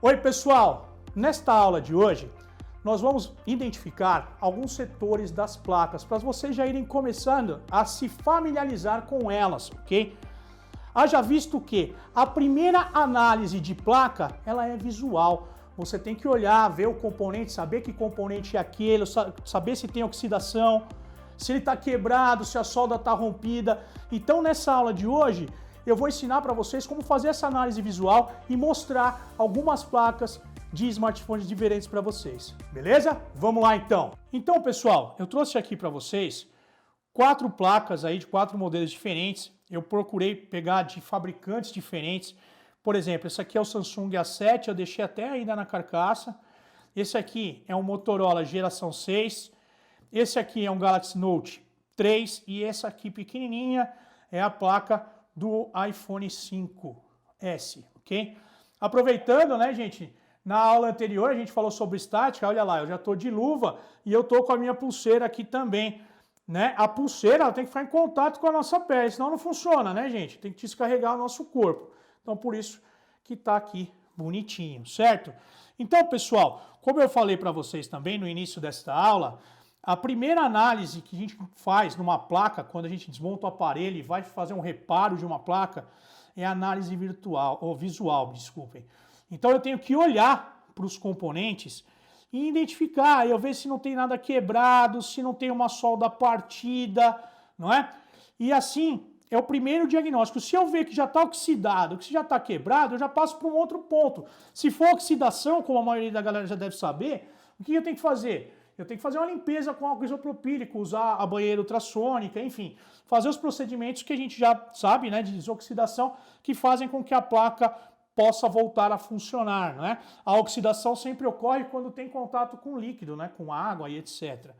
Oi pessoal, nesta aula de hoje nós vamos identificar alguns setores das placas para vocês já irem começando a se familiarizar com elas, ok? Haja visto que a primeira análise de placa ela é visual. Você tem que olhar, ver o componente, saber que componente é aquele, saber se tem oxidação, se ele está quebrado, se a solda está rompida. Então nessa aula de hoje eu vou ensinar para vocês como fazer essa análise visual e mostrar algumas placas de smartphones diferentes para vocês, beleza? Vamos lá então. Então pessoal, eu trouxe aqui para vocês 4 placas aí de 4 modelos diferentes. Eu procurei pegar de fabricantes diferentes. Por exemplo, esse aqui é o Samsung A7, eu deixei até ainda na carcaça. Esse aqui é um Motorola geração 6. Esse aqui é um Galaxy Note 3 e essa aqui pequenininha é a placa do iPhone 5S, ok? Aproveitando, né, gente, na aula anterior a gente falou sobre estática, olha lá, eu já estou de luva e eu estou com a minha pulseira aqui também, né? A pulseira ela tem que ficar em contato com a nossa pele, senão não funciona, né, gente? Tem que descarregar o nosso corpo. Então, por isso que está aqui bonitinho, certo? Então, pessoal, como eu falei para vocês também no início desta aula, a primeira análise que a gente faz numa placa, quando a gente desmonta o aparelho e vai fazer um reparo de uma placa, é a análise visual, desculpem. Então eu tenho que olhar para os componentes e identificar, eu ver se não tem nada quebrado, se não tem uma solda partida, não é? E assim, é o primeiro diagnóstico. Se eu ver que já está oxidado, que já está quebrado, eu já passo para um outro ponto. Se for oxidação, como a maioria da galera já deve saber, o que eu tenho que fazer? Eu tenho que fazer uma limpeza com álcool isopropílico, usar a banheira ultrassônica, enfim, fazer os procedimentos que a gente já sabe, né, de desoxidação, que fazem com que a placa possa voltar a funcionar, né? A oxidação sempre ocorre quando tem contato com líquido, né, com água e etc,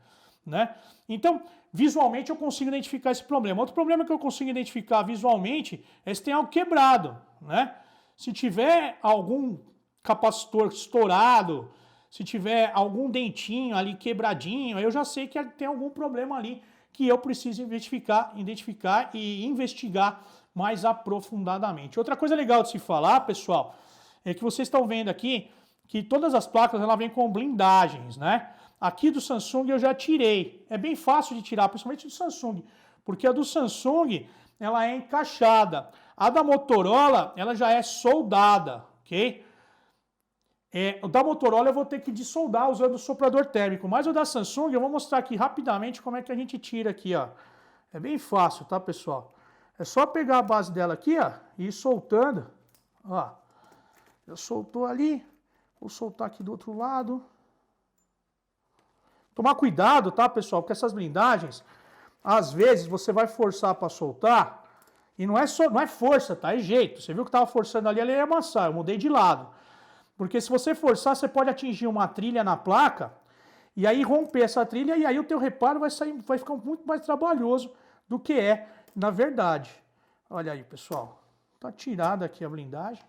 né? Então, visualmente eu consigo identificar esse problema. Outro problema que eu consigo identificar visualmente é se tem algo quebrado, né? Se tiver algum capacitor estourado, se tiver algum dentinho ali quebradinho, eu já sei que tem algum problema ali que eu preciso identificar e investigar mais aprofundadamente. Outra coisa legal de se falar, pessoal, é que vocês estão vendo aqui que todas as placas ela vêm com blindagens, né? Aqui do Samsung eu já tirei. É bem fácil de tirar, principalmente do Samsung, porque a do Samsung ela é encaixada. A da Motorola ela já é soldada, ok? O da Motorola eu vou ter que dessoldar usando o soprador térmico, mas o da Samsung eu vou mostrar aqui rapidamente como é que a gente tira aqui, ó. É bem fácil, tá, pessoal? É só pegar a base dela aqui, ó, e ir soltando, ó. Eu soltou ali, vou soltar aqui do outro lado. Tomar cuidado, tá, pessoal? Porque essas blindagens, às vezes você vai forçar para soltar e não é força, tá? É jeito. Você viu que tava forçando ali, ela ia amassar, eu mudei de lado. Porque se você forçar, você pode atingir uma trilha na placa e aí romper essa trilha e aí o teu reparo vai ficar muito mais trabalhoso do que é na verdade. Olha aí, pessoal. Tá tirada aqui a blindagem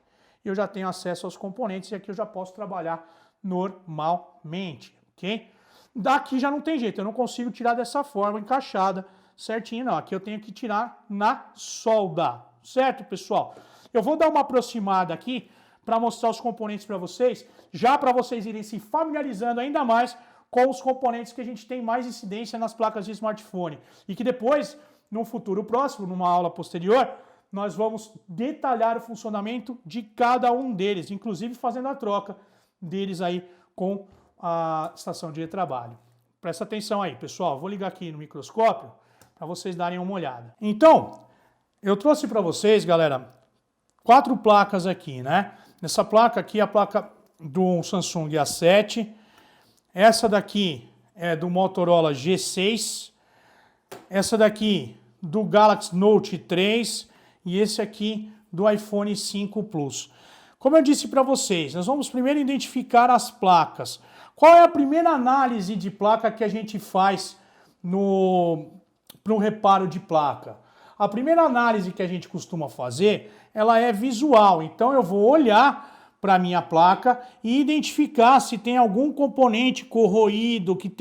e eu já tenho acesso aos componentes e aqui eu já posso trabalhar normalmente, ok? Daqui já não tem jeito, eu não consigo tirar dessa forma encaixada certinho, não. Aqui eu tenho que tirar na solda, certo, pessoal? Eu vou dar uma aproximada aqui para mostrar os componentes para vocês, já para vocês irem se familiarizando ainda mais com os componentes que a gente tem mais incidência nas placas de smartphone. E que depois, num futuro próximo, numa aula posterior, nós vamos detalhar o funcionamento de cada um deles, inclusive fazendo a troca deles aí com a estação de trabalho. Presta atenção aí, pessoal. Vou ligar aqui no microscópio para vocês darem uma olhada. Então, eu trouxe para vocês, galera, 4 placas aqui, né? Nessa placa aqui, a placa do Samsung A7. Essa daqui é do Motorola G6. Essa daqui do Galaxy Note 3. E esse aqui do iPhone 5 Plus. Como eu disse para vocês, nós vamos primeiro identificar as placas. Qual é a primeira análise de placa que a gente faz para um reparo de placa? A primeira análise que a gente costuma fazer, ela é visual. Então eu vou olhar para a minha placa e identificar se tem algum componente corroído, que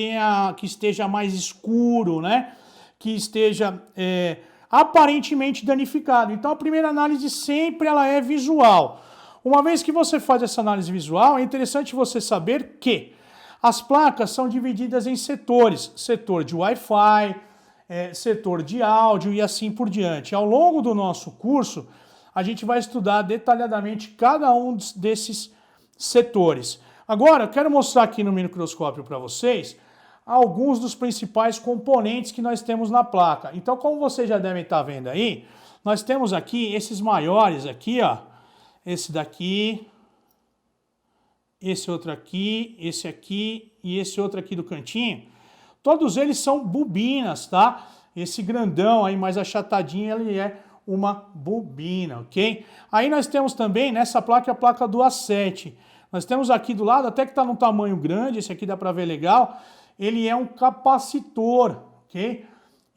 esteja mais escuro, né? Que esteja aparentemente danificado. Então a primeira análise sempre ela é visual. Uma vez que você faz essa análise visual, é interessante você saber que as placas são divididas em setores, setor de Wi-Fi, setor de áudio e assim por diante. Ao longo do nosso curso, a gente vai estudar detalhadamente cada um desses setores. Agora, eu quero mostrar aqui no microscópio para vocês alguns dos principais componentes que nós temos na placa. Então, como vocês já devem estar vendo aí, nós temos aqui esses maiores aqui, ó. Esse daqui, esse outro aqui, esse aqui e esse outro aqui do cantinho. Todos eles são bobinas, tá? Esse grandão aí mais achatadinho, ele é uma bobina, ok? Aí nós temos também nessa placa a placa do A7. Nós temos aqui do lado, até que está num tamanho grande, esse aqui dá para ver legal, ele é um capacitor, ok?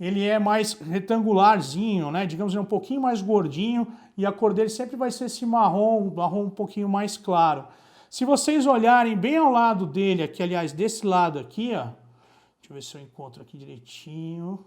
Ele é mais retangularzinho, né? Digamos, é um pouquinho mais gordinho e a cor dele sempre vai ser esse marrom um pouquinho mais claro. Se vocês olharem bem ao lado dele, aqui, aliás, desse lado aqui, ó, deixa eu ver se eu encontro aqui direitinho.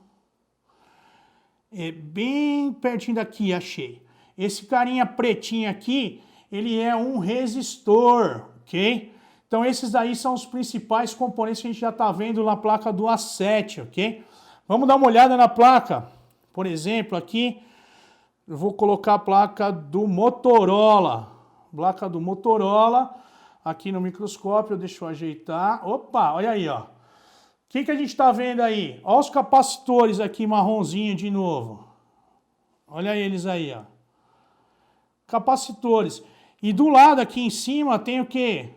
É bem pertinho daqui, achei. Esse carinha pretinho aqui, ele é um resistor, ok? Então esses daí são os principais componentes que a gente já está vendo na placa do A7, ok? Vamos dar uma olhada na placa. Por exemplo, aqui eu vou colocar a placa do Motorola. Placa do Motorola, aqui no microscópio, deixa eu ajeitar. Opa, olha aí, ó. O que a gente está vendo aí? Olha os capacitores aqui marronzinho de novo. Olha eles aí, ó. Capacitores. E do lado aqui em cima tem o quê?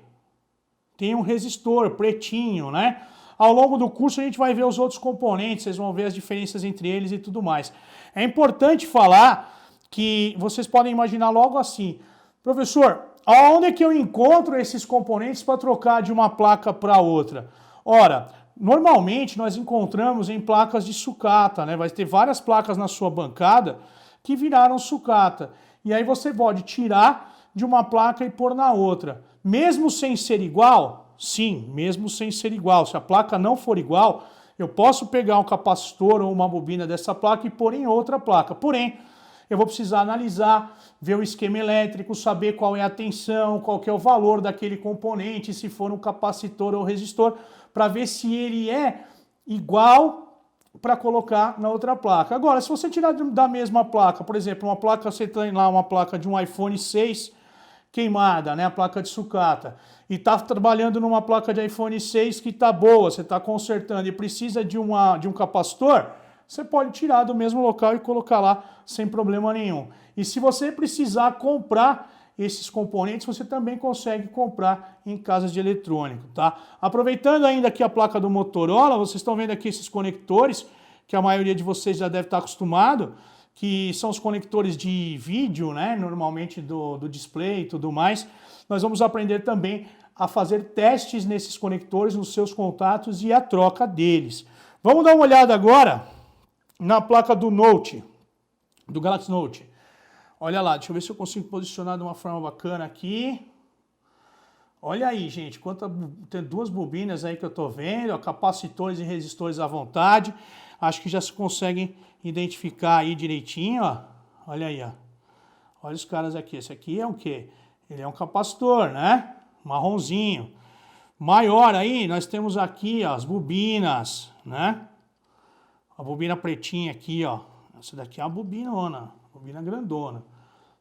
Tem um resistor pretinho, né? Ao longo do curso a gente vai ver os outros componentes, vocês vão ver as diferenças entre eles e tudo mais. É importante falar que vocês podem imaginar logo assim, professor, aonde é que eu encontro esses componentes para trocar de uma placa para outra? Ora, normalmente nós encontramos em placas de sucata, né? Vai ter várias placas na sua bancada que viraram sucata. E aí você pode tirar de uma placa e pôr na outra. Mesmo sem ser igual? Sim, mesmo sem ser igual. Se a placa não for igual, eu posso pegar um capacitor ou uma bobina dessa placa e pôr em outra placa. Porém, eu vou precisar analisar, ver o esquema elétrico, saber qual é a tensão, qual que é o valor daquele componente, se for um capacitor ou resistor, para ver se ele é igual para colocar na outra placa. Agora, se você tirar da mesma placa, por exemplo, uma placa, você tem lá uma placa de um iPhone 6 queimada, né, a placa de sucata, e está trabalhando numa placa de iPhone 6 que está boa, você está consertando e precisa de um capacitor, você pode tirar do mesmo local e colocar lá sem problema nenhum. E se você precisar comprar esses componentes, você também consegue comprar em casas de eletrônico, tá? Aproveitando ainda aqui a placa do Motorola, vocês estão vendo aqui esses conectores, que a maioria de vocês já deve estar acostumado, que são os conectores de vídeo, né? Normalmente do display e tudo mais. Nós vamos aprender também a fazer testes nesses conectores, nos seus contatos e a troca deles. Vamos dar uma olhada agora na placa do Note, do Galaxy Note. Olha lá, deixa eu ver se eu consigo posicionar de uma forma bacana aqui. Olha aí, gente, tem duas bobinas aí que eu estou vendo, ó, capacitores e resistores à vontade. Acho que já se conseguem identificar aí direitinho, ó. Olha aí, ó. Olha os caras aqui. Esse aqui é o quê? Ele é um capacitor, né? Marronzinho. Maior aí, nós temos aqui, ó, as bobinas, né? A bobina pretinha aqui, ó. Essa daqui é uma bobinona, bobina grandona,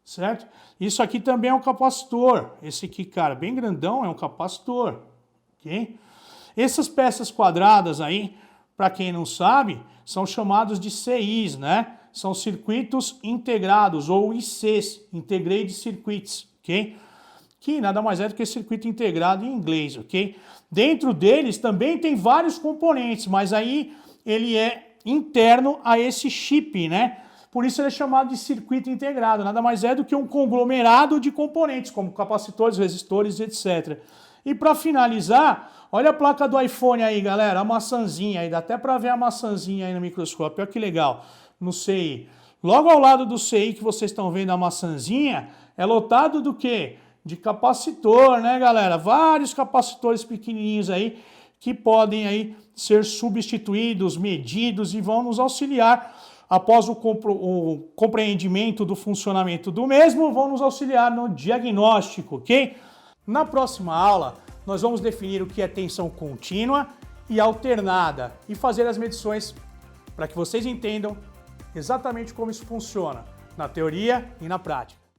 certo? Isso aqui também é um capacitor. Esse aqui, cara, bem grandão, é um capacitor, ok? Essas peças quadradas aí, para quem não sabe, são chamados de CIs, né? São circuitos integrados, ou ICs, Integrated Circuits, ok? Que nada mais é do que circuito integrado em inglês, ok? Dentro deles também tem vários componentes, mas aí ele é interno a esse chip, né? Por isso ele é chamado de circuito integrado, nada mais é do que um conglomerado de componentes, como capacitores, resistores, etc. E para finalizar, olha a placa do iPhone aí, galera, a maçãzinha aí, dá até para ver a maçãzinha aí no microscópio, olha que legal, no CI. Logo ao lado do CI que vocês estão vendo a maçãzinha, é lotado do quê? De capacitor, né, galera? Vários capacitores pequenininhos aí, que podem aí ser substituídos, medidos e vão nos auxiliar após o compreendimento do funcionamento do mesmo, vão nos auxiliar no diagnóstico, ok? Na próxima aula, nós vamos definir o que é tensão contínua e alternada e fazer as medições para que vocês entendam exatamente como isso funciona, na teoria e na prática.